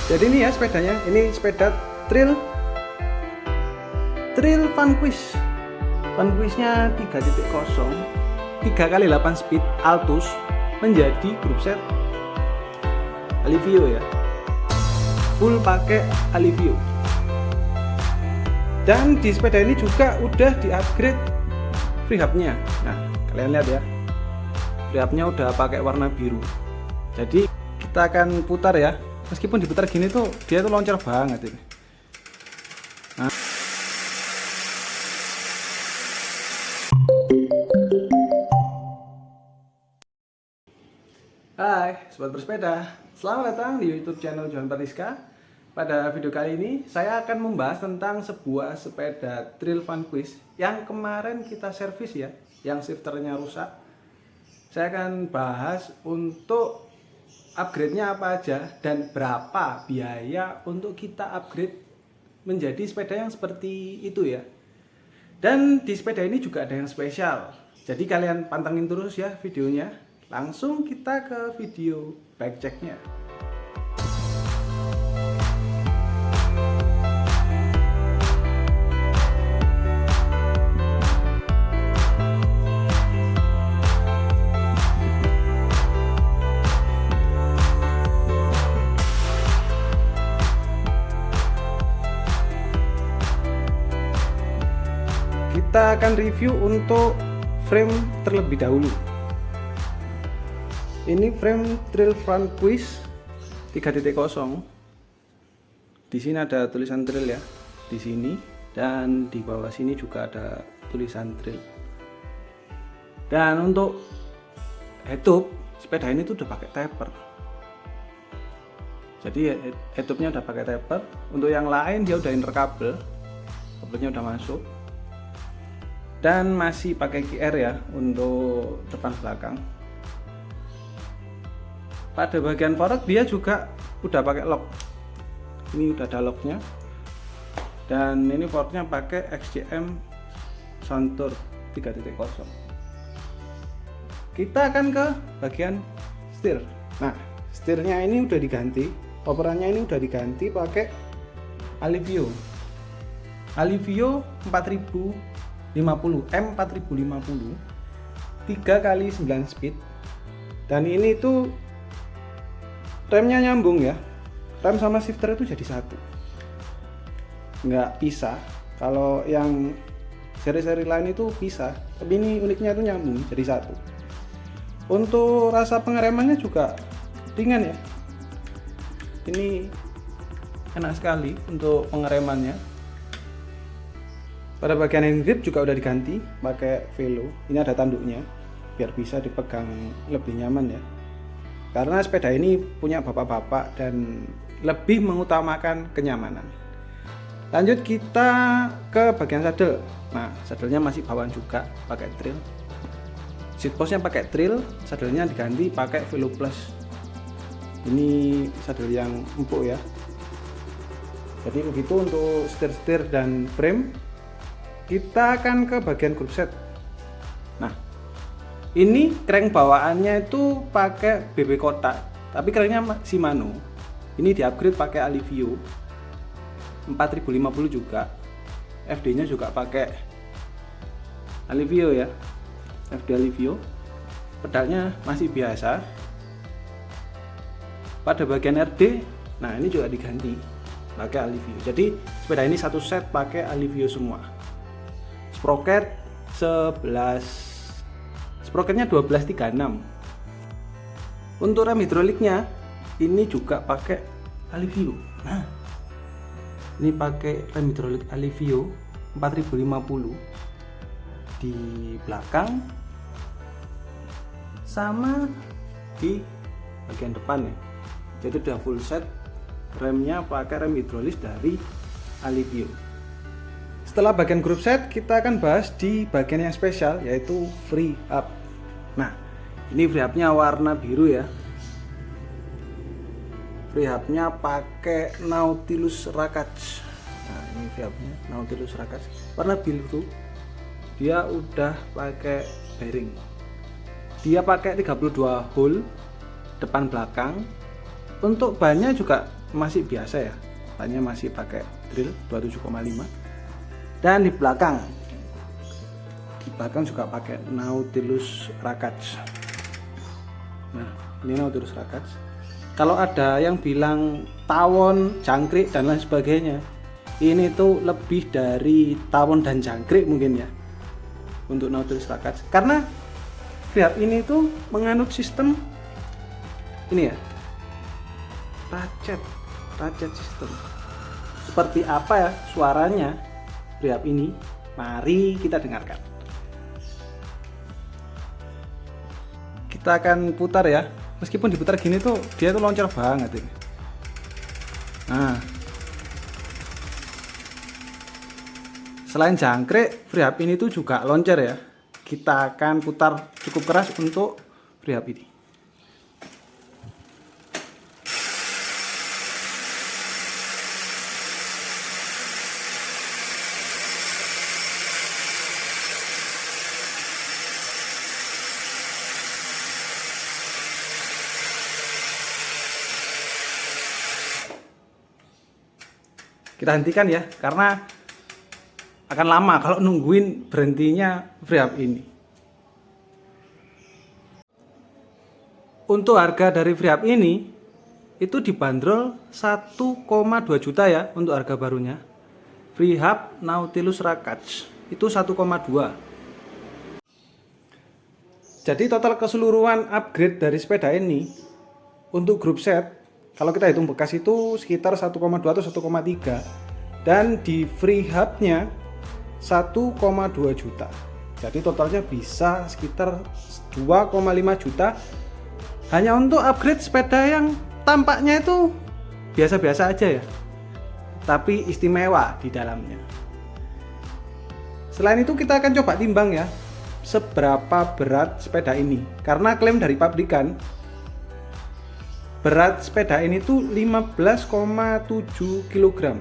Jadi ini ya sepedanya, ini sepeda Trail Vanquish. Vanquishnya 3.0, 3x8 speed Altus, menjadi grup set Alivio ya. Full pakai Alivio. Dan di sepeda ini juga udah di-upgrade free hubnya. Nah, kalian lihat ya. Free hubnya udah pakai warna biru. Jadi kita akan putar ya. Meskipun diputar gini tuh dia tuh loncat banget ini. Nah. Hai sobat bersepeda, selamat datang di YouTube channel Johan Pertiska. Pada video kali ini saya akan membahas tentang sebuah sepeda Trail Vanquish yang kemarin kita servis ya, yang shifternya rusak. Saya akan bahas untuk upgrade-nya apa aja dan berapa biaya untuk kita upgrade menjadi sepeda yang seperti itu ya. Dan di sepeda ini juga ada yang spesial. Jadi kalian pantengin terus ya videonya. Langsung kita ke video bike check-nya. Kita akan review untuk frame terlebih dahulu. Ini frame Trail Vanquish 3.0. Di sini ada tulisan Trail ya, di sini, dan di bawah sini juga ada tulisan Trail. Dan untuk headtube sepeda ini tuh udah pakai taper. Jadi headtube-nya udah pakai taper. Untuk yang lain dia udah interkabel, kabelnya udah masuk. Dan masih pakai QR ya untuk depan belakang. Pada bagian fork dia juga udah pakai lock. Ini udah ada locknya. Dan ini forknya pakai XJM Soundtour 3.0. Kita akan ke bagian setir. Nah, setirnya ini udah diganti, operannya ini udah diganti pakai Alivio 4050 M4050 3x9 speed. Dan ini tuh remnya nyambung ya, rem sama shifter itu jadi satu, nggak pisah. Kalau yang seri-seri lain itu pisah, tapi ini uniknya itu nyambung jadi satu. Untuk rasa pengeremannya juga ringan ya, ini enak sekali untuk pengeremannya. Pada bagian hand grip juga udah diganti pakai Velo. Ini ada tanduknya biar bisa dipegang lebih nyaman ya. Karena sepeda ini punya bapak-bapak dan lebih mengutamakan kenyamanan. Lanjut kita ke bagian saddle. Nah, saddlenya masih bawaan juga pakai Trail. Seat postnya pakai Trail, saddlenya diganti pakai Velo Plus. Ini saddle yang empuk ya. Jadi begitu untuk setir-setir dan frame. Kita akan ke bagian group set. Nah, ini crank bawaannya itu pakai BB kotak, tapi cranknya Shimano. Ini di-upgrade pakai Alivio 4050 juga. FD-nya juga pakai Alivio ya. FD Alivio. Pedalnya masih biasa. Pada bagian RD, nah ini juga diganti pakai Alivio. Jadi sepeda ini satu set pakai Alivio semua. Sprocket 11, sprocketnya 1236. Untuk rem hidroliknya ini juga pakai Alivio. Nah, ini pakai rem hidrolik Alivio 4050 di belakang sama di bagian depan ya. Jadi udah full set, remnya pakai rem hidrolis dari Alivio. Setelah bagian group set, kita akan bahas di bagian yang spesial, yaitu free hub. Nah, ini free hubnya warna biru ya. Free hubnya pakai Nautilus Rakats. Nah, ini free hubnya Nautilus Rakats warna biru. Dia udah pakai bearing. Dia pakai 32 hole depan belakang. Untuk bannya juga masih biasa ya, hanya masih pakai drill 27,5. Dan di belakang juga pakai Nautilus Rakats. Nah, ini Nautilus Rakats. Kalau ada yang bilang tawon, jangkrik dan lain sebagainya, ini tuh lebih dari tawon dan jangkrik mungkin ya untuk Nautilus Rakats, karena Freehub ini tuh menganut sistem ini ya, ratchet system. Seperti apa ya suaranya Freehub ini? Mari kita dengarkan. Kita akan putar ya. Meskipun diputar gini tuh dia tuh loncat banget ini. Nah, selain jangkrik, Freehub ini tuh juga loncer ya. Kita akan putar cukup keras untuk Freehub ini. Kita hentikan ya, karena akan lama kalau nungguin berhentinya Freehub ini. Untuk harga dari Freehub ini itu dibanderol 1,2 juta ya untuk harga barunya. Freehub Nautilus Rakats itu 1,2. Jadi total keseluruhan upgrade dari sepeda ini untuk grup set, kalau kita hitung bekas itu sekitar 1,2 atau 1,3, dan di Freehubnya 1,2 juta. Jadi totalnya bisa sekitar 2,5 juta hanya untuk upgrade sepeda yang tampaknya itu biasa-biasa aja ya, tapi istimewa di dalamnya. Selain itu kita akan coba timbang ya, seberapa berat sepeda ini, karena klaim dari pabrikan berat sepeda ini tuh 15,7 kg.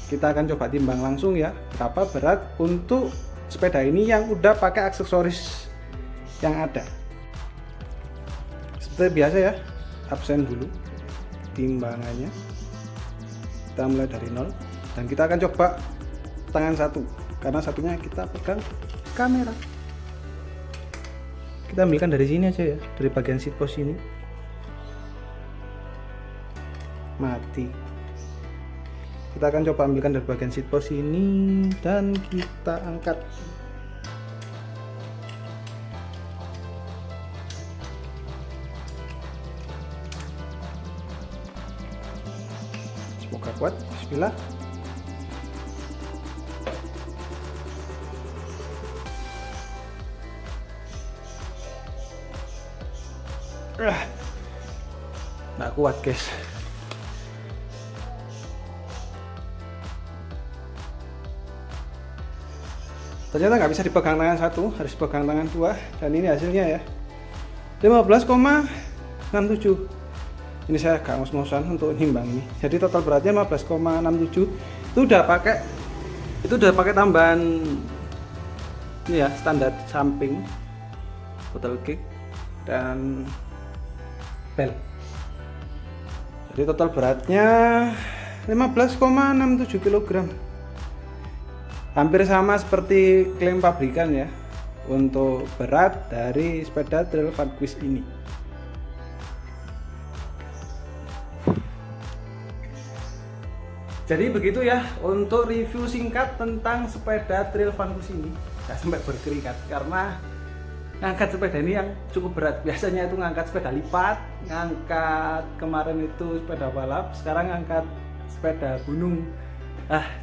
Kita akan coba timbang langsung ya, berapa berat untuk sepeda ini yang udah pakai aksesoris yang ada. Seperti biasa ya, absen dulu timbangannya. Kita mulai dari 0 dan kita akan coba tangan satu, karena satunya kita pegang kamera. Kita ambilkan dari sini aja ya, dari bagian seat post ini. Mati. Kita akan coba ambilkan dari bagian seat post ini dan kita angkat. Semoga kuat. Bismillah. Nggak kuat guys. Ternyata nggak bisa dipegang tangan satu, harus pegang tangan dua, dan ini hasilnya ya 15,67. Ini saya agak ngos-ngosan untuk nimbang ini. Jadi total beratnya 15,67. Itu udah pakai tambahan ini ya, standar samping, bottle kick dan bel. Jadi total beratnya 15,67 kg. Hampir sama seperti klaim pabrikan ya untuk berat dari sepeda Trail Vanquish ini. Jadi begitu ya untuk review singkat tentang sepeda Trail Vanquish ini. Gak sampai berkeringat karena ngangkat sepeda ini yang cukup berat. Biasanya itu ngangkat sepeda lipat, ngangkat kemarin itu sepeda balap, sekarang ngangkat sepeda gunung.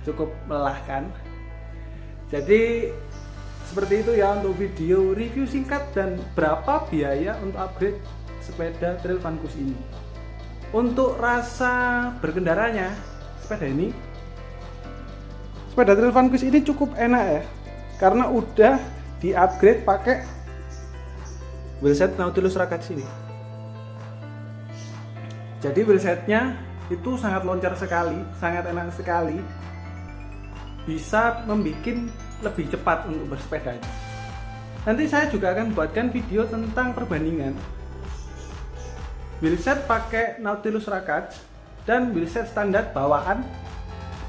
Cukup melelahkan. Jadi seperti itu ya untuk video review singkat dan berapa biaya untuk upgrade sepeda Trail Vanquish ini. Untuk rasa berkendaranya sepeda Trail Vanquish ini cukup enak ya, karena udah di upgrade pakai wheelset Nautilus Rakats ini. Jadi wheelsetnya itu sangat loncat sekali, sangat enak sekali, bisa membuat lebih cepat untuk bersepedanya. Nanti saya juga akan buatkan video tentang perbandingan wheelset pakai Nautilus Rakats dan wheelset standar bawaan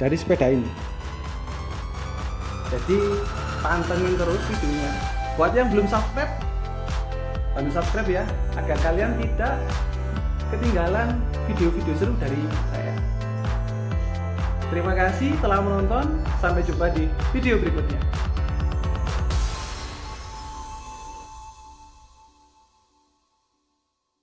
dari sepeda ini. Jadi pantengin terus videonya. Buat yang belum subscribe, bantu subscribe ya, agar kalian tidak ketinggalan video-video seru dari saya. Terima kasih telah menonton, sampai jumpa di video berikutnya.